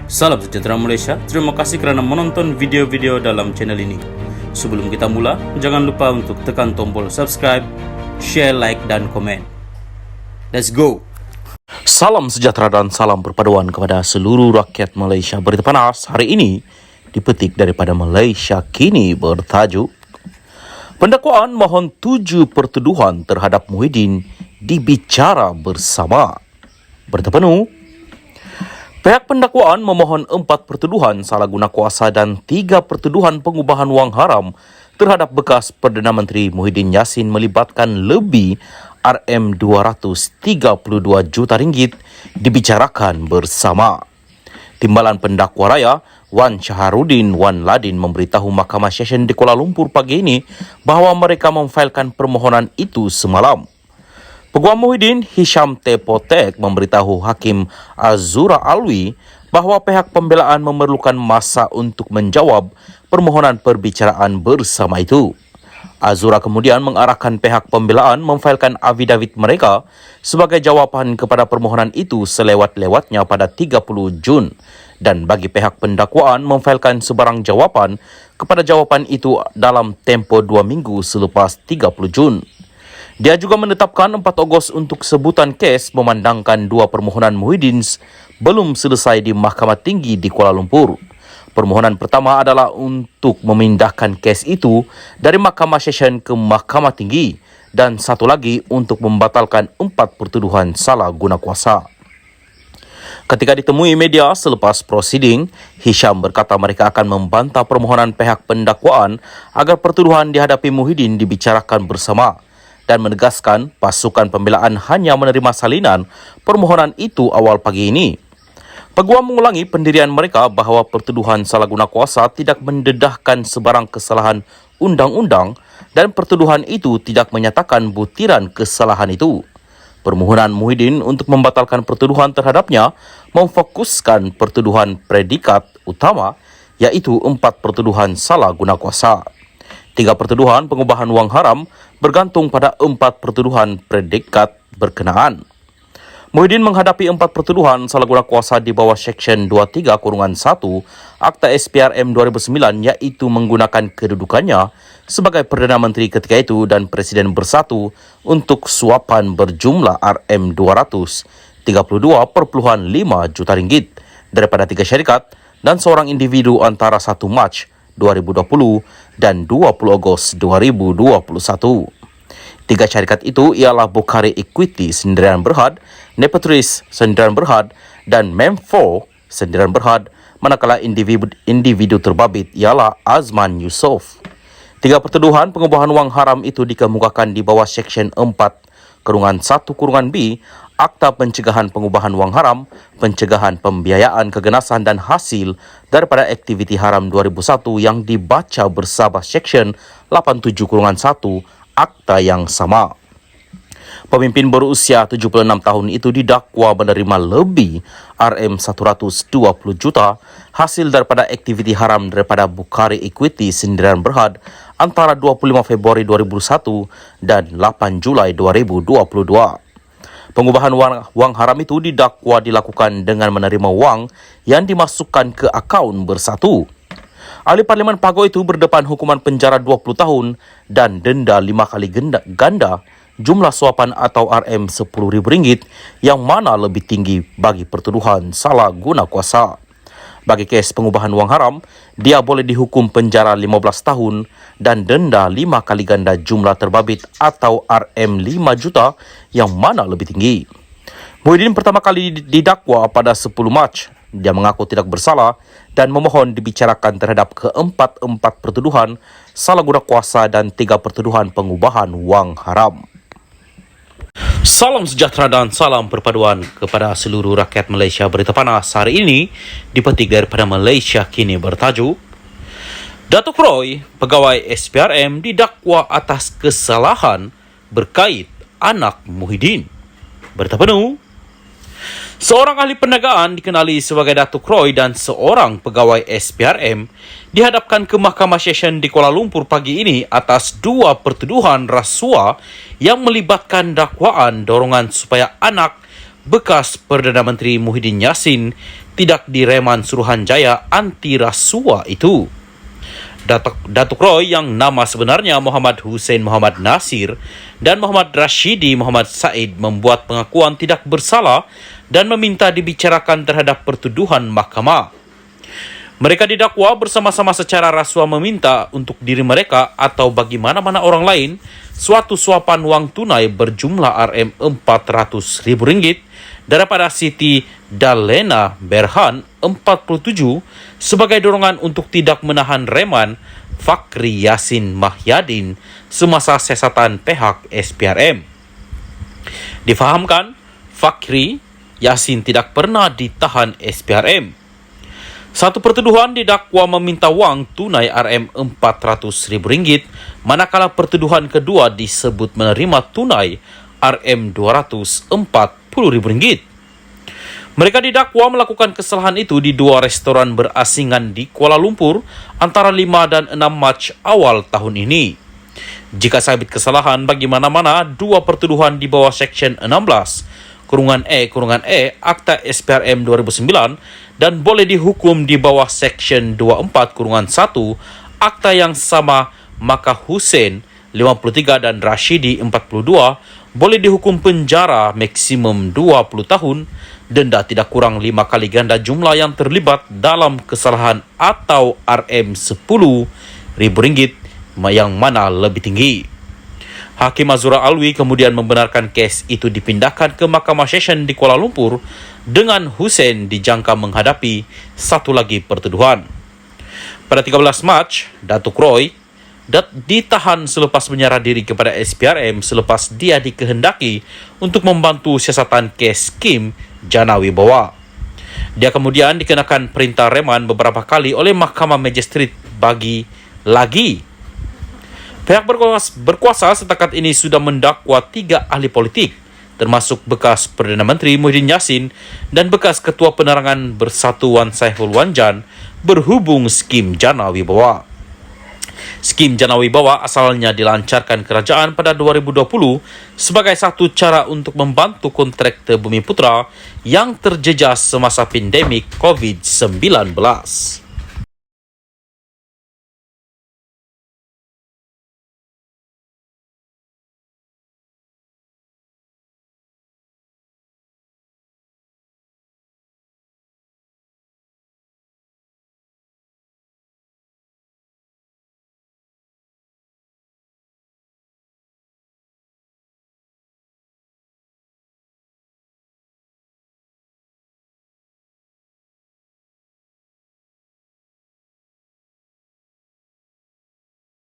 Salam sejahtera Malaysia, terima kasih kerana menonton video-video dalam channel ini. Sebelum kita mula, jangan lupa untuk tekan tombol subscribe, share, like dan komen. Let's go! Salam sejahtera dan salam perpaduan kepada seluruh rakyat Malaysia. Berita panas hari ini dipetik daripada Malaysia Kini bertajuk Pendakwaan mohon 7 pertuduhan terhadap Muhyiddin dibicara bersama. Berita penuh. Pihak pendakwaan memohon 4 pertuduhan salah guna kuasa dan 3 pertuduhan pengubahan wang haram terhadap bekas Perdana Menteri Muhyiddin Yassin melibatkan lebih RM232 juta ringgit dibicarakan bersama. Timbalan Pendakwa Raya Wan Shaharudin Wan Ladin memberitahu Mahkamah Session di Kuala Lumpur pagi ini bahawa mereka memfailkan permohonan itu semalam. Peguam Muhyiddin Hisham T. Potek memberitahu Hakim Azura Alwi bahawa pihak pembelaan memerlukan masa untuk menjawab permohonan perbicaraan bersama itu. Azura kemudian mengarahkan pihak pembelaan memfailkan affidavit mereka sebagai jawapan kepada permohonan itu selewat-lewatnya pada 30 Jun dan bagi pihak pendakwaan memfailkan sebarang jawapan kepada jawapan itu dalam tempoh 2 minggu selepas 30 Jun. Dia juga menetapkan 4 Ogos untuk sebutan kes memandangkan 2 permohonan Muhyiddin belum selesai di Mahkamah Tinggi di Kuala Lumpur. Permohonan pertama adalah untuk memindahkan kes itu dari Mahkamah Session ke Mahkamah Tinggi dan satu lagi untuk membatalkan 4 pertuduhan salah guna kuasa. Ketika ditemui media selepas prosiding, Hisham berkata mereka akan membantah permohonan pihak pendakwaan agar pertuduhan dihadapi Muhyiddin dibicarakan bersama dan menegaskan pasukan pembelaan hanya menerima salinan permohonan itu awal pagi ini. Peguam mengulangi pendirian mereka bahawa pertuduhan salah guna kuasa tidak mendedahkan sebarang kesalahan undang-undang dan pertuduhan itu tidak menyatakan butiran kesalahan itu. Permohonan Muhyiddin untuk membatalkan pertuduhan terhadapnya memfokuskan pertuduhan predikat utama iaitu 4 pertuduhan salah guna kuasa. 3 pertuduhan pengubahan wang haram bergantung pada 4 pertuduhan predikat berkenaan. Muhyiddin menghadapi 4 pertuduhan salah guna kuasa di bawah Seksyen 23-1 Akta SPRM 2009 iaitu menggunakan kedudukannya sebagai Perdana Menteri ketika itu dan Presiden bersatu untuk suapan berjumlah RM232.5 juta ringgit daripada 3 syarikat dan seorang individu antara 1 Mac 2020 dan 20 Ogos 2021. 3 syarikat itu ialah Bukhari Equity Sendirian Berhad, Nepatris Sendirian Berhad dan Mem4 Sendirian Berhad, manakala individu terbabit ialah Azman Yusof. 3 pertuduhan pengubahan wang haram itu dikemukakan di bawah Seksyen 4-1-B Akta Pencegahan Pengubahan Wang Haram, Pencegahan Pembiayaan Keganasan dan Hasil daripada Aktiviti Haram 2001 yang dibaca bersama Seksyen 87-1 Akta yang sama. Pemimpin berusia 76 tahun itu didakwa menerima lebih RM120 juta hasil daripada aktiviti haram daripada Bukhari Equity Sendirian Berhad antara 25 Februari 2001 dan 8 Julai 2022. Pengubahan wang haram itu didakwa dilakukan dengan menerima wang yang dimasukkan ke akaun bersatu. Ahli Parlimen Pago itu berdepan hukuman penjara 20 tahun dan denda 5 kali ganda jumlah suapan atau RM10,000 yang mana lebih tinggi bagi pertuduhan salah guna kuasa. Bagi kes pengubahan wang haram, dia boleh dihukum penjara 15 tahun dan denda 5 kali ganda jumlah terbabit atau RM5 juta yang mana lebih tinggi. Muhyiddin pertama kali didakwa pada 10 Mac. Dia mengaku tidak bersalah dan memohon dibicarakan terhadap keempat pertuduhan salah guna kuasa dan 3 pertuduhan pengubahan wang haram. Salam sejahtera dan salam perpaduan kepada seluruh rakyat Malaysia. Berita panas hari ini dipetik daripada Malaysia Kini bertajuk Datuk Roy, pegawai SPRM didakwa atas kesalahan berkait anak Muhyiddin. Berita penuh. Seorang ahli perniagaan dikenali sebagai Datuk Roy dan seorang pegawai SPRM dihadapkan ke Mahkamah Session di Kuala Lumpur pagi ini atas 2 pertuduhan rasuah yang melibatkan dakwaan dorongan supaya anak bekas Perdana Menteri Muhyiddin Yassin tidak direman Suruhanjaya anti rasuah itu. Datuk Roy yang nama sebenarnya Muhammad Hussein Muhammad Nasir dan Muhammad Rashidi Muhammad Said membuat pengakuan tidak bersalah dan meminta dibicarakan terhadap pertuduhan mahkamah. Mereka didakwa bersama-sama secara rasuah meminta untuk diri mereka atau bagi mana-mana orang lain suatu suapan wang tunai berjumlah Rm400.000 daripada Siti Dalena Berhan 47 sebagai dorongan untuk tidak menahan reman Fakhri Yassin Mahyadin semasa siasatan pihak SPRM. Difahamkan, Fakhri Yassin tidak pernah ditahan SPRM. Satu pertuduhan didakwa meminta wang tunai Rm400.000, manakala pertuduhan kedua disebut menerima tunai Rm240.000. Mereka didakwa melakukan kesalahan itu di dua restoran berasingan di Kuala Lumpur antara 5 dan 6 Mac awal tahun ini. Jika sabit kesalahan bagi mana-mana, dua pertuduhan di bawah Seksyen 16(E) Akta SPRM 2009 dan boleh dihukum di bawah Seksyen 24(1) Akta yang sama, maka Hussein 53 dan Rashidi 42 boleh dihukum penjara maksimum 20 tahun, denda tidak kurang 5 kali ganda jumlah yang terlibat dalam kesalahan atau Rm10.000 yang mana lebih tinggi. Hakim Azura Alwi kemudian membenarkan kes itu dipindahkan ke Mahkamah Session di Kuala Lumpur dengan Hussein dijangka menghadapi satu lagi pertuduhan. Pada 13 Mac, Datuk Roy ditahan selepas menyerah diri kepada SPRM selepas dia dikehendaki untuk membantu siasatan kes Kim Jana Wibawa. Dia kemudian dikenakan perintah reman beberapa kali oleh Mahkamah Magistrate bagi lagi. Pihak berkuasa setakat ini sudah mendakwa 3 ahli politik, termasuk bekas Perdana Menteri Muhyiddin Yassin dan bekas Ketua Penerangan Bersatuan Saiful Wanjan berhubung skim Jana Wibawa. Skim Jana Wibawa asalnya dilancarkan kerajaan pada 2020 sebagai satu cara untuk membantu kontraktor Bumi Putra yang terjejas semasa pandemik COVID-19.